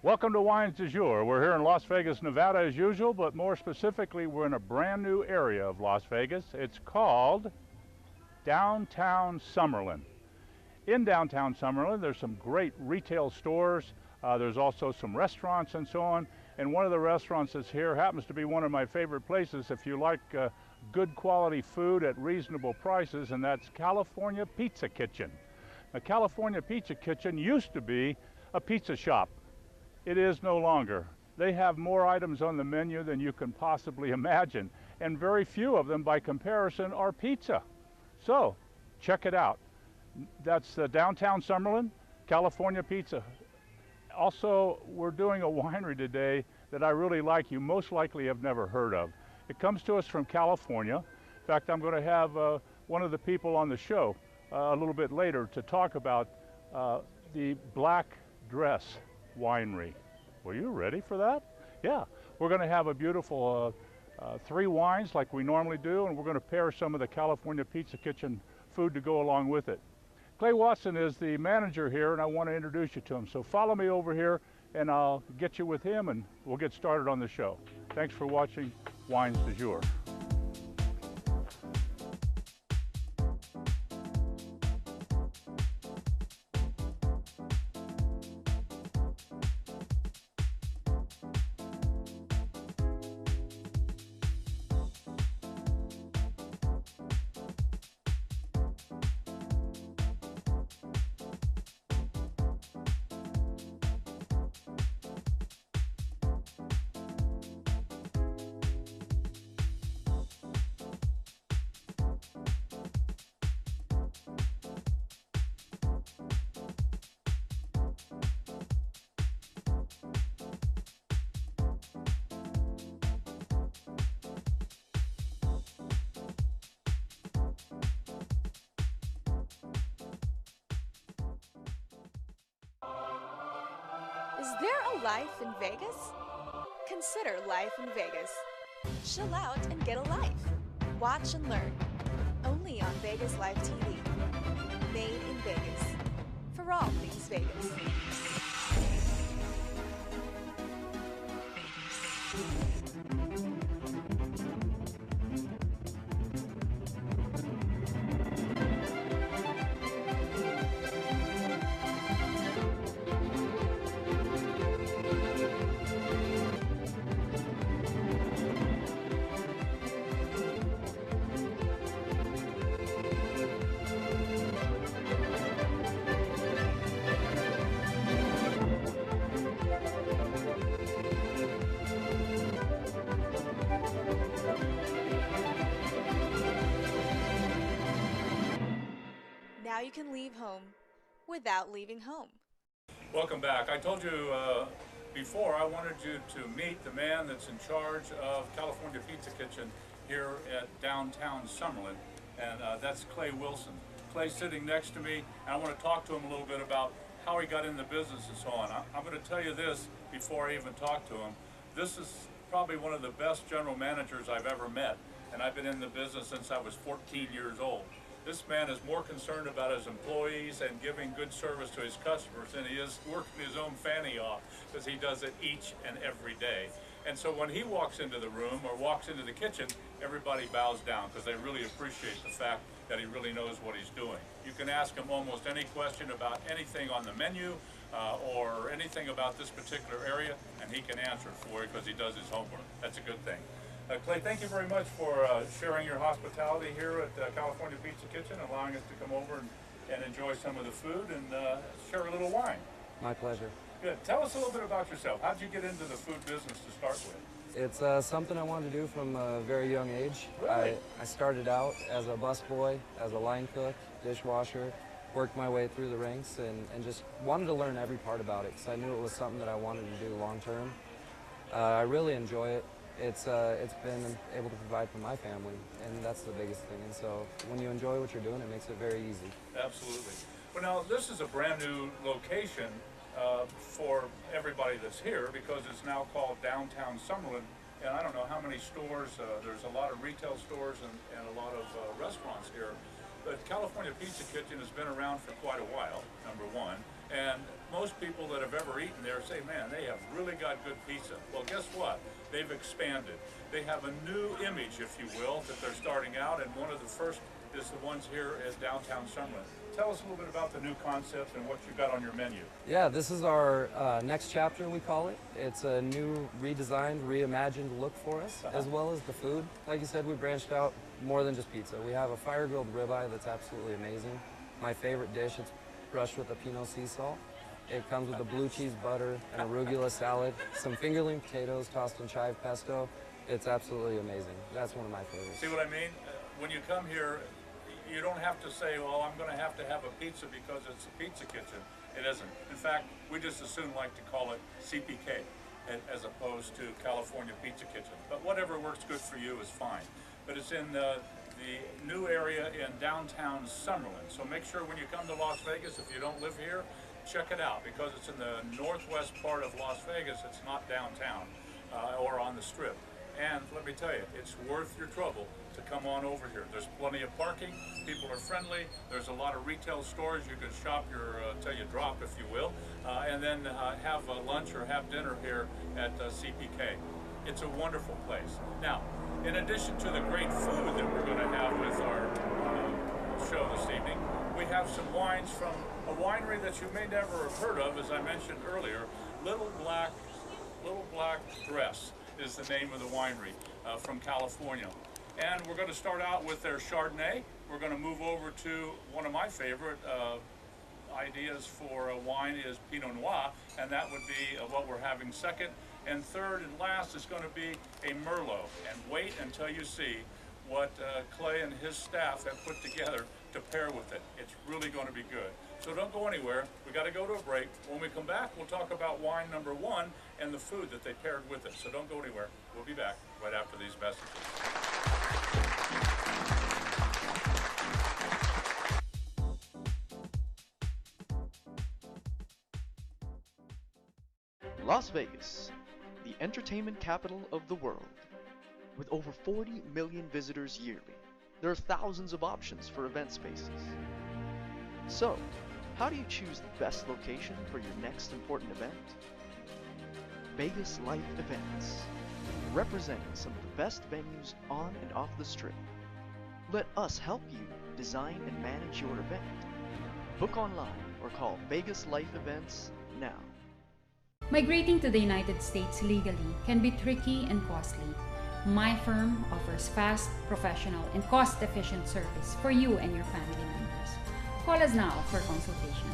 Welcome to Wines du Jour. We're here in Las Vegas, Nevada as usual, but more specifically, we're in a brand new area of Las Vegas. It's called Downtown Summerlin. In downtown Summerlin, there's some great retail stores. There's also some restaurants and so on. And one of the restaurants that's here happens to be one of my favorite places if you like good quality food at reasonable prices, and that's California Pizza Kitchen. Now, California Pizza Kitchen used to be a pizza shop. It is no longer. They have more items on the menu than you can possibly imagine, and very few of them by comparison are pizza. So check it out. That's downtown Summerlin, California Pizza. Also, we're doing a winery today that I really like, you most likely have never heard of. It comes to us from California. In fact, I'm going to have one of the people on the show a little bit later to talk about the Black Dress Winery. Were you ready for that? Yeah, we're going to have a beautiful 3 wines like we normally do, and we're going to pair some of the California Pizza Kitchen food to go along with it. Clay Watson is the manager here, and I want to introduce you to him. So follow me over here, and I'll get you with him, and we'll get started on the show. Thanks for watching Wines du Jour. Is there a life in Vegas? Consider life in Vegas. Chill out and get a life. Watch and learn. Only on Vegas Live TV. Made in Vegas. For all things Vegas. Now you can leave home without leaving home. Welcome back. I told you before I wanted you to meet the man that's in charge of California Pizza Kitchen here at downtown Summerlin, and that's Clay Wilson. Clay's sitting next to me, and I want to talk to him a little bit about how he got in the business and so on. I'm going to tell you this before I even talk to him. This is probably one of the best general managers I've ever met, and I've been in the business since I was 14 years old. This man is more concerned about his employees and giving good service to his customers than he is working his own fanny off, because he does it each and every day. And so when he walks into the room or walks into the kitchen, everybody bows down because they really appreciate the fact that he really knows what he's doing. You can ask him almost any question about anything on the menu or anything about this particular area, and he can answer it for you because he does his homework. That's a good thing. Clay, thank you very much for sharing your hospitality here at California Pizza Kitchen, allowing us to come over and enjoy some of the food and share a little wine. My pleasure. Good. Tell us a little bit about yourself. How did you get into the food business to start with? It's something I wanted to do from a very young age. Really? I started out as a busboy, as a line cook, dishwasher, worked my way through the ranks, and just wanted to learn every part about it because I knew it was something that I wanted to do long term. I really enjoy it. It's been able to provide for my family, and that's the biggest thing. And so when you enjoy what you're doing, it makes it very easy. Absolutely. Well, now this is a brand new location for everybody that's here because it's now called Downtown Summerlin. And I don't know how many stores, there's a lot of retail stores and a lot of restaurants here. But California Pizza Kitchen has been around for quite a while, number one. And most people that have ever eaten there say, man, they have really got good pizza. Well, guess what? They've expanded. They have a new image, if you will, that they're starting out, and one of the first is the ones here at downtown Summerlin. Tell us a little bit about the new concept and what you've got on your menu. Yeah, this is our next chapter, we call it. It's a new redesigned, reimagined look for us, as well as the food. Like you said, we branched out more than just pizza. We have a fire-grilled ribeye that's absolutely amazing. My favorite dish, it's brushed with a Pinot sea salt. It comes with a blue cheese butter, an arugula salad, some fingerling potatoes tossed in chive pesto. It's absolutely amazing. That's one of my favorites. See what I mean? When you come here, you don't have to say, well, I'm going to have a pizza because it's a pizza kitchen. It isn't. In fact, we just as soon like to call it CPK as opposed to California Pizza Kitchen. But whatever works good for you is fine. But it's in the new area in downtown Summerlin. So make sure when you come to Las Vegas, if you don't live here, check it out because it's in the northwest part of Las Vegas. It's not downtown or on the Strip. And let me tell you, it's worth your trouble to come on over here. There's plenty of parking, people are friendly, there's a lot of retail stores you can shop your, till you drop if you will, and then have lunch or have dinner here at CPK. It's a wonderful place. Now, in addition to the great food that we're going to have with our show this evening, we have some wines from a winery that you may never have heard of, as I mentioned earlier, Little Black Dress is the name of the winery from California. And we're going to start out with their Chardonnay. We're going to move over to one of my favorite ideas for a wine is Pinot Noir, and that would be what we're having second. And third and last is going to be a Merlot. And wait until you see what Clay and his staff have put together to pair with it. It's really going to be good. So don't go anywhere. We got to go to a break. When we come back, we'll talk about wine number one and the food that they paired with it. So don't go anywhere. We'll be back right after these messages. Las Vegas, the entertainment capital of the world. With over 40 million visitors yearly, there are thousands of options for event spaces. So, how do you choose the best location for your next important event? Vegas Life Events, representing some of the best venues on and off the Strip. Let us help you design and manage your event. Book online or call Vegas Life Events now. Migrating to the United States legally can be tricky and costly. My firm offers fast, professional, and cost-efficient service for you and your family members. Call us now for consultation.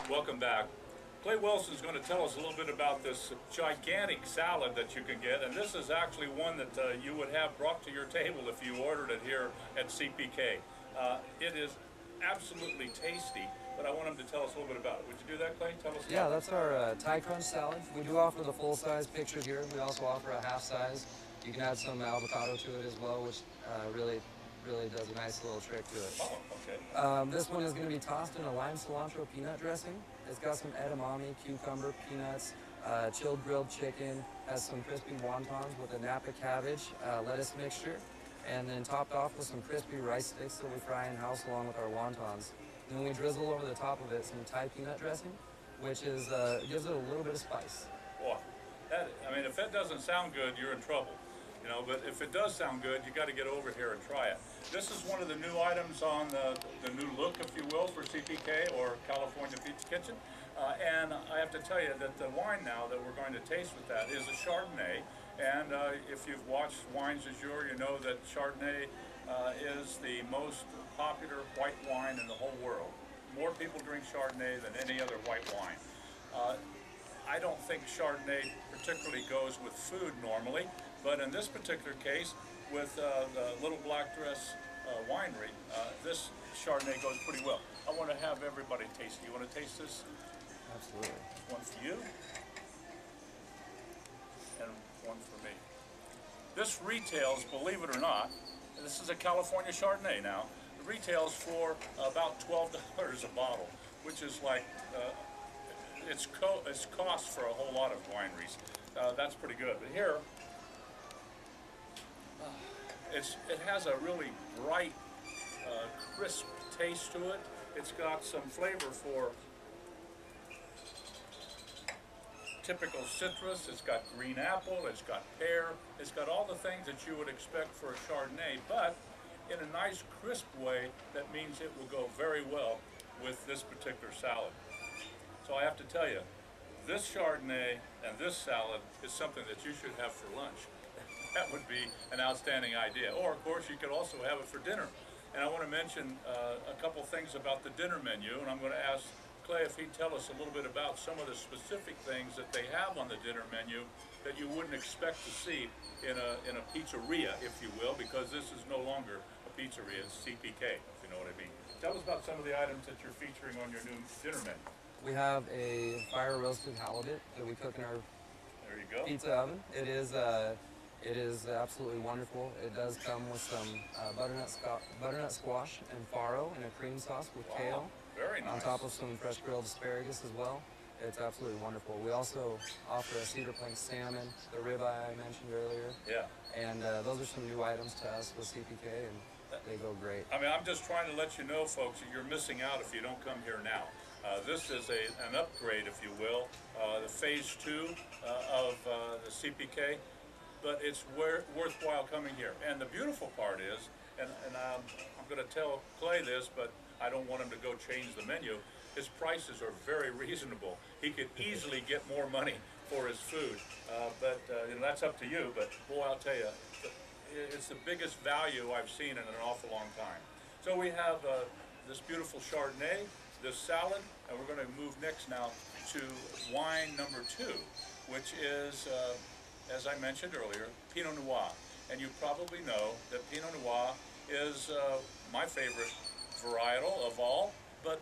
Welcome back. Clay Wilson is going to tell us a little bit about this gigantic salad that you can get, and this is actually one that you would have brought to your table if you ordered it here at CPK. It is absolutely tasty, but I want him to tell us a little bit about it. Would you do that, Clay? Tell us about Yeah, that's our Thai crunch salad. We do offer the full-size picture here. We also offer a half-size. You can add some avocado to it as well, which really does a nice little trick to it. Oh, okay. This one is going to be tossed in a lime cilantro peanut dressing. It's got some edamame, cucumber, peanuts, chilled grilled chicken, has some crispy wontons with a Napa cabbage, lettuce mixture, and then topped off with some crispy rice sticks that we fry in-house along with our wontons. And then we drizzle over the top of it some Thai peanut dressing, which is gives it a little bit of spice. Boy, I mean, if that doesn't sound good, you're in trouble. You know, but if it does sound good, you got to get over here and try it. This is one of the new items on the new look, if you will, for CPK or California Pizza Kitchen. And I have to tell you that the wine now that we're going to taste with that is a Chardonnay. And if you've watched Wines du Jour, you know that Chardonnay is the most popular white wine in the whole world. More people drink Chardonnay than any other white wine. I don't think Chardonnay particularly goes with food normally, but in this particular case, with the Little Black Dress winery, this Chardonnay goes pretty well. I want to have everybody taste it. You want to taste this? Absolutely. One for you, and one for me. This retails, believe it or not, and this is a California Chardonnay now, it retails for about $12 a bottle, which is like, it's cost for a whole lot of wineries. That's pretty good. But here, It has a really bright, crisp taste to it. It's got some flavor for typical citrus. It's got green apple. It's got pear. It's got all the things that you would expect for a Chardonnay, but in a nice, crisp way that means it will go very well with this particular salad. So I have to tell you, this Chardonnay and this salad is something that you should have for lunch. That would be an outstanding idea. Or, of course, you could also have it for dinner. And I want to mention a couple things about the dinner menu, and I'm going to ask Clay if he'd tell us a little bit about some of the specific things that they have on the dinner menu that you wouldn't expect to see in a pizzeria, if you will, because this is no longer a pizzeria, it's CPK, if you know what I mean. Tell us about some of the items that you're featuring on your new dinner menu. We have a fire roasted halibut that we cook in our There you go. pizza oven. It is absolutely wonderful. It does come with some butternut squash and farro and a cream sauce with kale. Very nice. On top of some fresh grilled asparagus as well. It's absolutely wonderful. We also offer a cedar plank salmon, the ribeye I mentioned earlier. Yeah. And those are some new items to us with CPK, and they go great. I mean, I'm just trying to let you know, folks, that you're missing out if you don't come here now. This is an upgrade, if you will, the phase 2 of the CPK, but it's worthwhile coming here. And the beautiful part is, and I'm going to tell Clay this, but I don't want him to go change the menu. His prices are very reasonable. He could easily get more money for his food, but that's up to you. But boy, I'll tell you, it's the biggest value I've seen in an awful long time. So we have this beautiful Chardonnay, this salad, and we're going to move next now to wine number 2, which is, as I mentioned earlier, Pinot Noir. And you probably know that Pinot Noir is my favorite varietal of all, but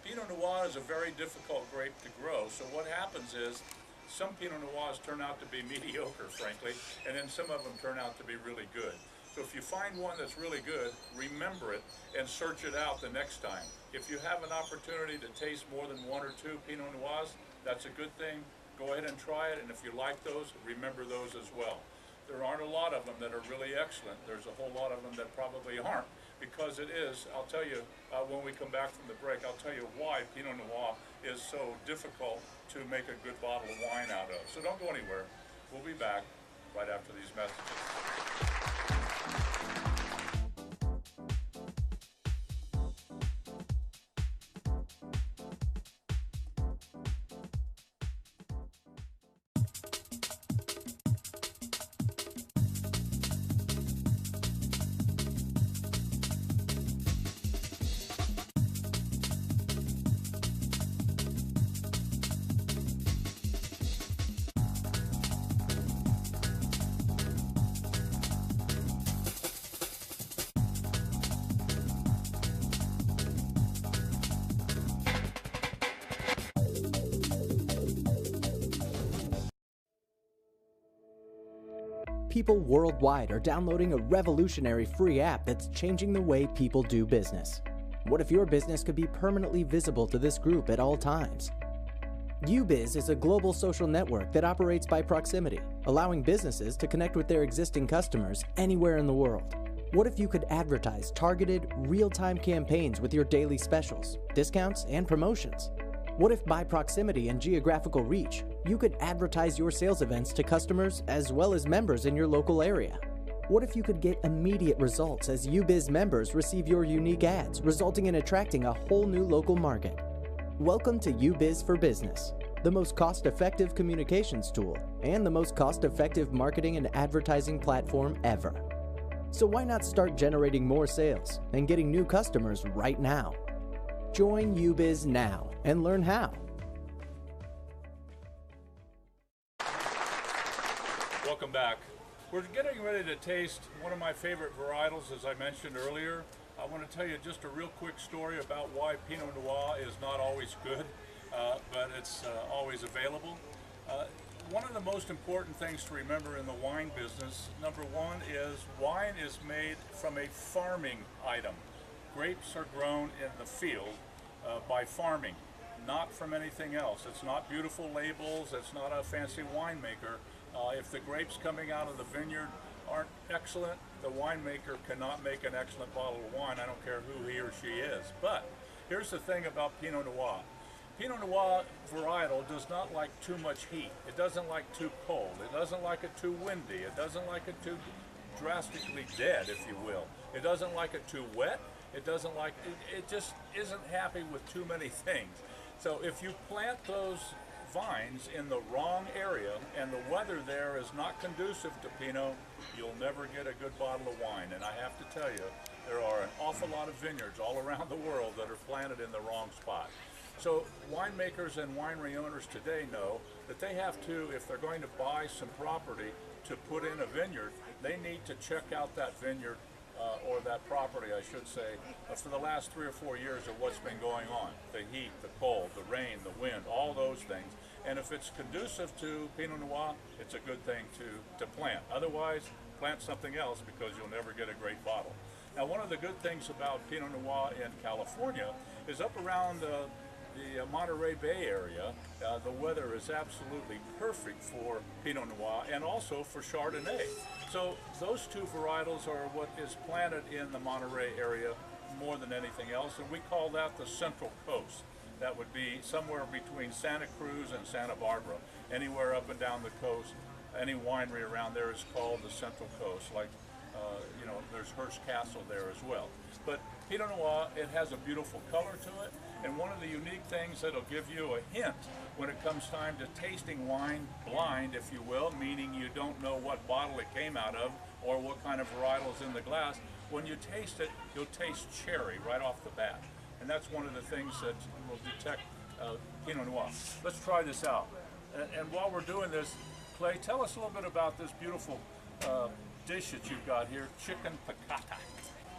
Pinot Noir is a very difficult grape to grow. So what happens is some Pinot Noirs turn out to be mediocre, frankly, and then some of them turn out to be really good. So if you find one that's really good, remember it and search it out the next time. If you have an opportunity to taste more than 1 or 2 Pinot Noirs, that's a good thing. Go ahead and try it, and if you like those, remember those as well. There aren't a lot of them that are really excellent. There's a whole lot of them that probably aren't, because it is, I'll tell you, when we come back from the break, I'll tell you why Pinot Noir is so difficult to make a good bottle of wine out of. So don't go anywhere. We'll be back right after these messages. People worldwide are downloading a revolutionary free app that's changing the way people do business. What if your business could be permanently visible to this group at all times? Wdj is a global social network that operates by proximity, allowing businesses to connect with their existing customers anywhere in the world. What if you could advertise targeted, real-time campaigns with your daily specials, discounts, and promotions? What if by proximity and geographical reach, you could advertise your sales events to customers as well as members in your local area? What if you could get immediate results as Wdj members receive your unique ads, resulting in attracting a whole new local market? Welcome to Wdj for Business, the most cost-effective communications tool and the most cost-effective marketing and advertising platform ever. So why not start generating more sales and getting new customers right now? Join Wdj now and learn how. Welcome back. We're getting ready to taste one of my favorite varietals, as I mentioned earlier. I want to tell you just a real quick story about why Pinot Noir is not always good, but it's always available. One of the most important things to remember in the wine business, number one, is wine is made from a farming item. Grapes are grown in the field by farming, not from anything else. It's not beautiful labels, it's not a fancy winemaker. If the grapes coming out of the vineyard aren't excellent, the winemaker cannot make an excellent bottle of wine. I don't care who he or she is. But here's the thing about Pinot Noir. Pinot Noir varietal does not like too much heat. It doesn't like too cold. It doesn't like it too windy. It doesn't like it too drastically dead, if you will. It doesn't like it too wet. It doesn't like, it just isn't happy with too many things. So if you plant those vines in the wrong area and the weather there is not conducive to Pinot, you'll never get a good bottle of wine. And I have to tell you, there are an awful lot of vineyards all around the world that are planted in the wrong spot. So winemakers and winery owners today know that they have to, if they're going to buy some property to put in a vineyard, they need to check out that vineyard or that property, I should say, for the last 3 or 4 years of what's been going on. The heat, the cold, the rain, the wind, all those things. And if it's conducive to Pinot Noir, it's a good thing to plant. Otherwise, plant something else because you'll never get a great bottle. Now, one of the good things about Pinot Noir in California is up around the Monterey Bay area, the weather is absolutely perfect for Pinot Noir and also for Chardonnay. So those two varietals are what is planted in the Monterey area more than anything else, and we call that the Central Coast. That would be somewhere between Santa Cruz and Santa Barbara. Anywhere up and down the coast, any winery around there is called the Central Coast. Like, you know, there's Hearst Castle there as well. But Pinot Noir, it has a beautiful color to it, and one of the unique things that'll give you a hint when it comes time to tasting wine blind, if you will, meaning you don't know what bottle it came out of or what kind of varietal's in the glass, when you taste it, you'll taste cherry right off the bat. And that's one of the things that will detect Pinot Noir. Let's try this out. And while we're doing this, Clay, tell us a little bit about this beautiful dish that you've got here, chicken piccata.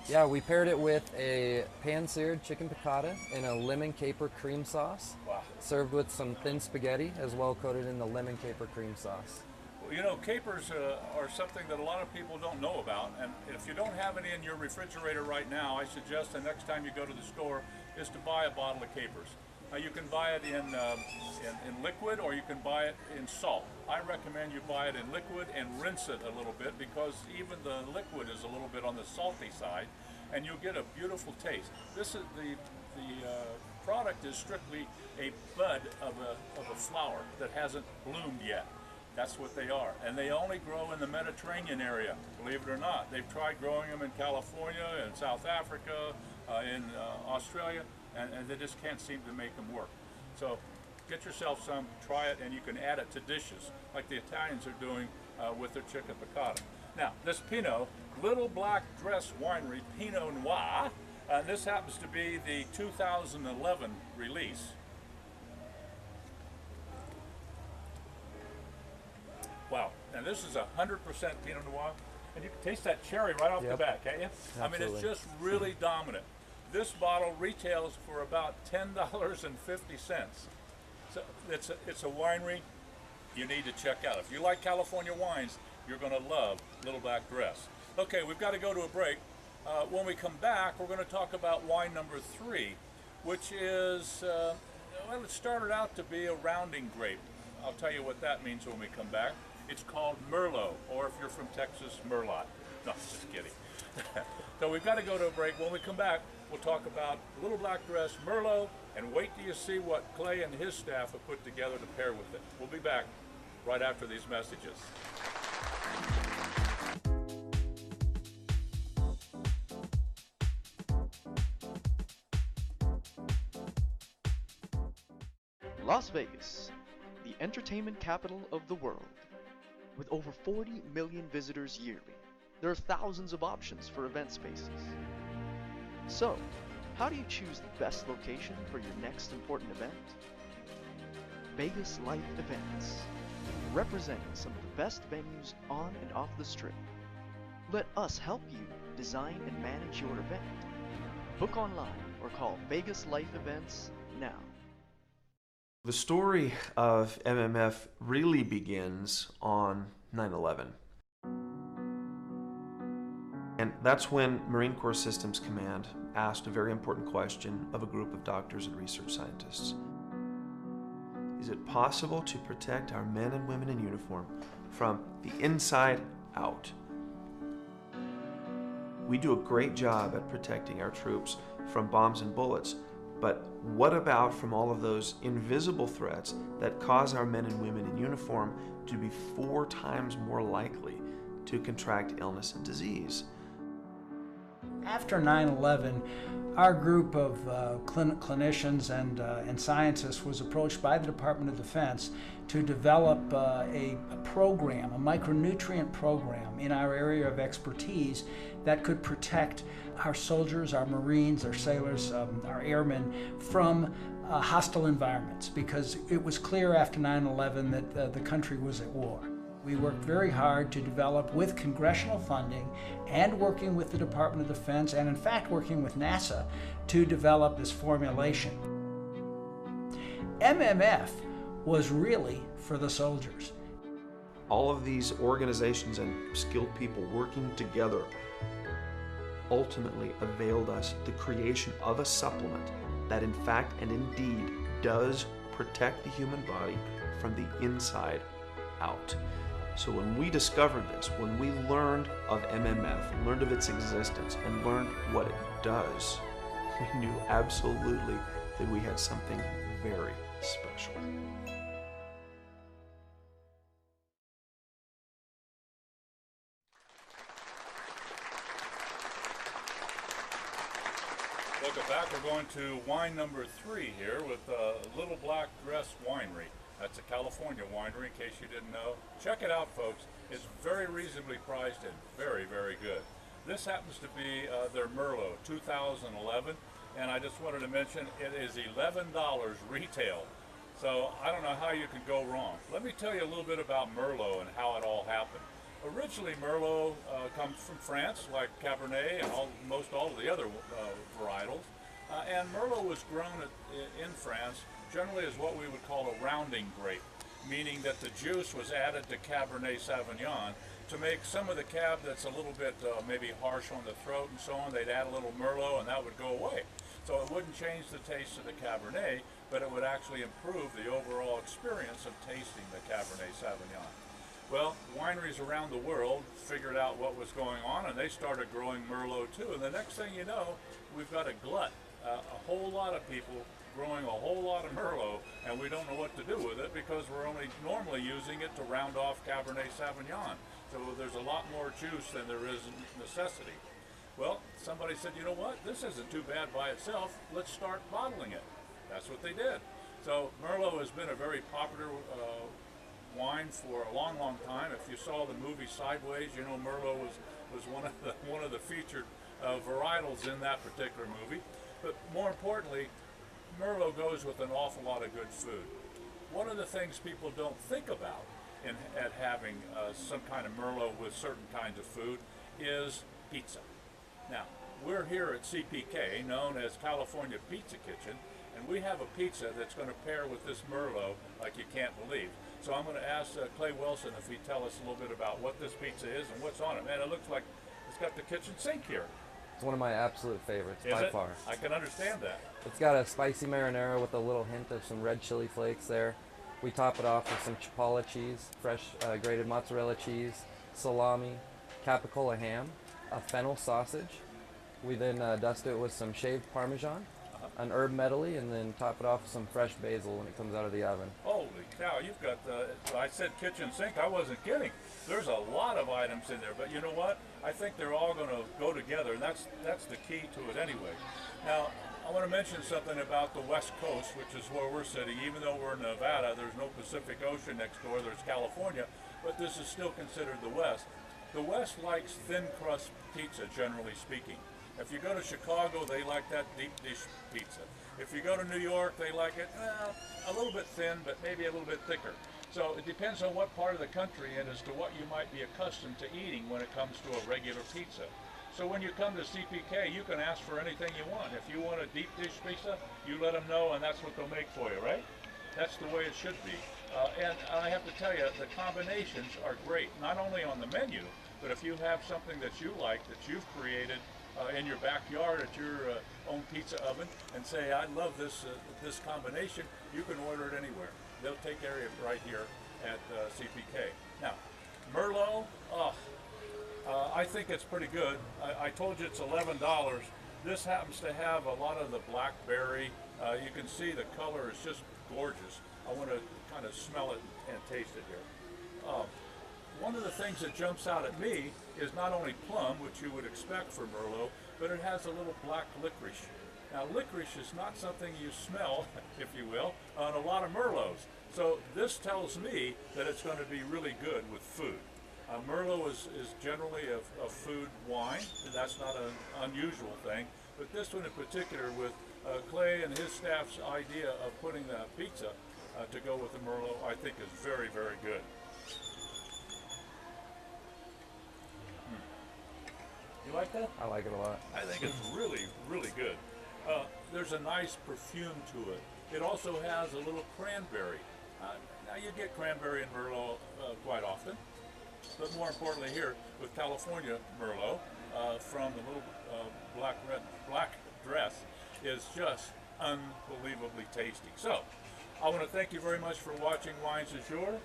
Yeah, we paired it with a pan-seared chicken piccata in a lemon caper cream sauce. Wow. Served with some thin spaghetti as well, coated in the lemon caper cream sauce. Well, you know, capers are something that a lot of people don't know about, and if you don't have any in your refrigerator right now, I suggest the next time you go to the store is to buy a bottle of capers. You can buy it in liquid, or you can buy it in salt. I recommend you buy it in liquid and rinse it a little bit, because even the liquid is a little bit on the salty side, and you'll get a beautiful taste. This is the product is strictly a bud of a flower that hasn't bloomed yet. That's what they are, and they only grow in the Mediterranean area, believe it or not. They've tried growing them in California, in South Africa, in Australia, and they just can't seem to make them work. So get yourself some, try it, and you can add it to dishes, like the Italians are doing with their chicken piccata. Now, this Pinot, Little Black Dress Winery Pinot Noir, this happens to be the 2011 release. Wow, and this is 100% Pinot Noir, and you can taste that cherry right off the bat, can't you? Absolutely. I mean, it's just really dominant. This bottle retails for about $10.50. So it's a winery you need to check out. If you like California wines, you're going to love Little Black Dress. Okay, we've got to go to a break. When we come back, we're going to talk about wine number 3, which is, well, it started out to be a rounding grape. I'll tell you what that means when we come back. It's called Merlot, or if you're from Texas, Merlot. No, just kidding. So we've got to go to a break. When we come back, we'll talk about Little Black Dress, Merlot, and wait till you see what Clay and his staff have put together to pair with it. We'll be back right after these messages. Las Vegas, the entertainment capital of the world. With over 40 million visitors yearly, there are thousands of options for event spaces. So, how do you choose the best location for your next important event? Vegas Life Events, representing some of the best venues on and off the Strip. Let us help you design and manage your event. Book online or call Vegas Life Events now. The story of MMF really begins on 9/11. And that's when Marine Corps Systems Command asked a very important question of a group of doctors and research scientists. Is it possible to protect our men and women in uniform from the inside out? We do a great job at protecting our troops from bombs and bullets, but what about from all of those invisible threats that cause our men and women in uniform to be 4 times more likely to contract illness and disease? After 9/11, our group of clinicians and scientists was approached by the Department of Defense to develop a program, a micronutrient program in our area of expertise that could protect our soldiers, our Marines, our sailors, our airmen from hostile environments, because it was clear after 9/11 that the country was at war. We worked very hard to develop, with congressional funding and working with the Department of Defense, and in fact working with NASA, to develop this formulation. MMF was really for the soldiers. All of these organizations and skilled people working together ultimately availed us the creation of a supplement that in fact and indeed does protect the human body from the inside out. So when we discovered this, when we learned of MMF, learned of its existence, and learned what it does, we knew absolutely that we had something very special. Welcome back. We're going to wine number 3 here with Little Black Dress Winery. That's a California winery, in case you didn't know. Check it out, folks. It's very reasonably priced and very, very good. This happens to be their Merlot 2011, and I just wanted to mention it is $11 retail. So I don't know how you can go wrong. Let me tell you a little bit about Merlot and how it all happened. Originally, Merlot comes from France, like Cabernet and most all of the other varietals. And Merlot was grown in France generally as what we would call a rounding grape, meaning that the juice was added to Cabernet Sauvignon to make some of the cab that's a little bit maybe harsh on the throat and so on. They'd add a little Merlot and that would go away. So it wouldn't change the taste of the Cabernet, but it would actually improve the overall experience of tasting the Cabernet Sauvignon. Well, wineries around the world figured out what was going on, and they started growing Merlot too. And the next thing you know, we've got a glut, a whole lot of people growing a whole lot of Merlot, and we don't know what to do with it because we're only normally using it to round off Cabernet Sauvignon. So there's a lot more juice than there is necessity. Well, somebody said, you know what, this isn't too bad by itself, let's start bottling it. That's what they did. So Merlot has been a very popular wine for a long, long time. If you saw the movie Sideways, you know Merlot was one of the featured varietals in that particular movie. But more importantly, Merlot goes with an awful lot of good food. One of the things people don't think about at having some kind of Merlot with certain kinds of food is pizza. Now, we're here at CPK, known as California Pizza Kitchen, and we have a pizza that's going to pair with this Merlot like you can't believe. So I'm going to ask Clay Wilson if he'd tell us a little bit about what this pizza is and what's on it. Man, it looks like it's got the kitchen sink here. It's one of my absolute favorites Is by it? far. I can understand that. It's got a spicy marinara with a little hint of some red chili flakes there. We top it off with some Chipotle cheese, fresh grated mozzarella cheese, salami, capicola ham, a fennel sausage. We then dust it with some shaved Parmesan, an herb medley, and then top it off with some fresh basil when it comes out of the oven. Holy cow, you've got I said kitchen sink, I wasn't kidding. There's a lot of items in there, but you know what? I think they're all going to go together, and that's the key to it anyway. Now, I want to mention something about the West Coast, which is where we're sitting. Even though we're in Nevada, there's no Pacific Ocean next door, there's California, but this is still considered the West. The West likes thin crust pizza, generally speaking. If you go to Chicago, they like that deep dish pizza. If you go to New York, they like it a little bit thin, but maybe a little bit thicker. So it depends on what part of the country and as to what you might be accustomed to eating when it comes to a regular pizza. So when you come to CPK, you can ask for anything you want. If you want a deep dish pizza, you let them know, and that's what they'll make for you, right? That's the way it should be. And I have to tell you, the combinations are great, not only on the menu, but if you have something that you like, that you've created in your backyard at your own pizza oven, and say, I love this combination, you can order it anywhere. They'll take care of it right here at CPK. Now, Merlot, I think it's pretty good. I told you it's $11. This happens to have a lot of the blackberry. You can see the color is just gorgeous. I want to kind of smell it and taste it here. One of the things that jumps out at me is not only plum, which you would expect for Merlot, but it has a little black licorice. Now, licorice is not something you smell, if you will, on a lot of Merlots. So this tells me that it's going to be really good with food. Merlot is generally a food wine, and that's not an unusual thing. But this one in particular, with Clay and his staff's idea of putting the pizza to go with the Merlot, I think is very, very good. You like that? I like it a lot. I think it's really, really good. There's a nice perfume to it. It also has a little cranberry. Now you get cranberry in Merlot quite often, but more importantly here with California Merlot from the little black dress is just unbelievably tasty. So I want to thank you very much for watching Wines du Jour.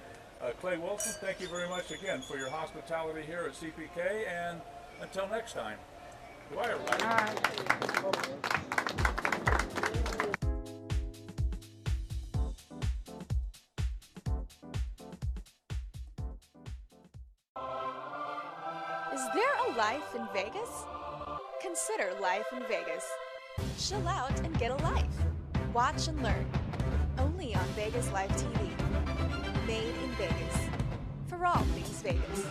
Clay Wilson, thank you very much again for your hospitality here at CPK, and until next time, goodbye everybody. Is there a life in Vegas? Consider life in Vegas. Chill out and get a life. Watch and learn. Only on Vegas Live TV. Made in Vegas. For all things Vegas.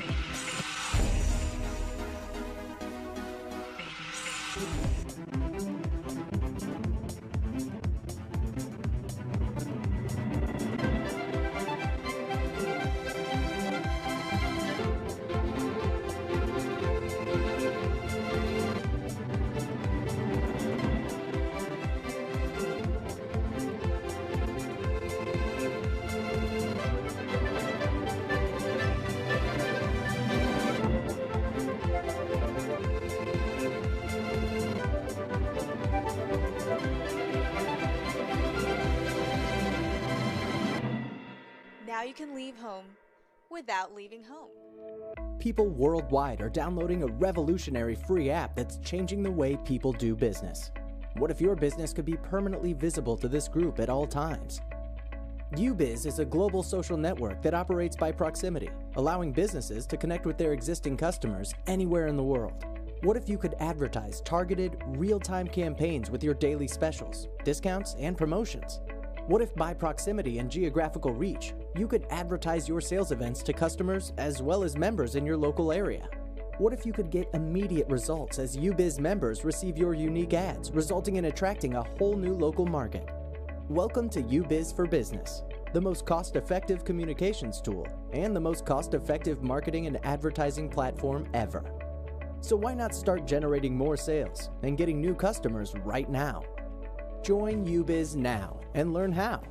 Now you can leave home without leaving home. People worldwide are downloading a revolutionary free app that's changing the way people do business. What if your business could be permanently visible to this group at all times? Wdj is a global social network that operates by proximity, allowing businesses to connect with their existing customers anywhere in the world. What if you could advertise targeted, real-time campaigns with your daily specials, discounts, and promotions? What if by proximity and geographical reach, you could advertise your sales events to customers as well as members in your local area? What if you could get immediate results as Wdj members receive your unique ads, resulting in attracting a whole new local market? Welcome to Wdj for Business, the most cost-effective communications tool and the most cost-effective marketing and advertising platform ever. So why not start generating more sales and getting new customers right now? Join Wdj now and learn how.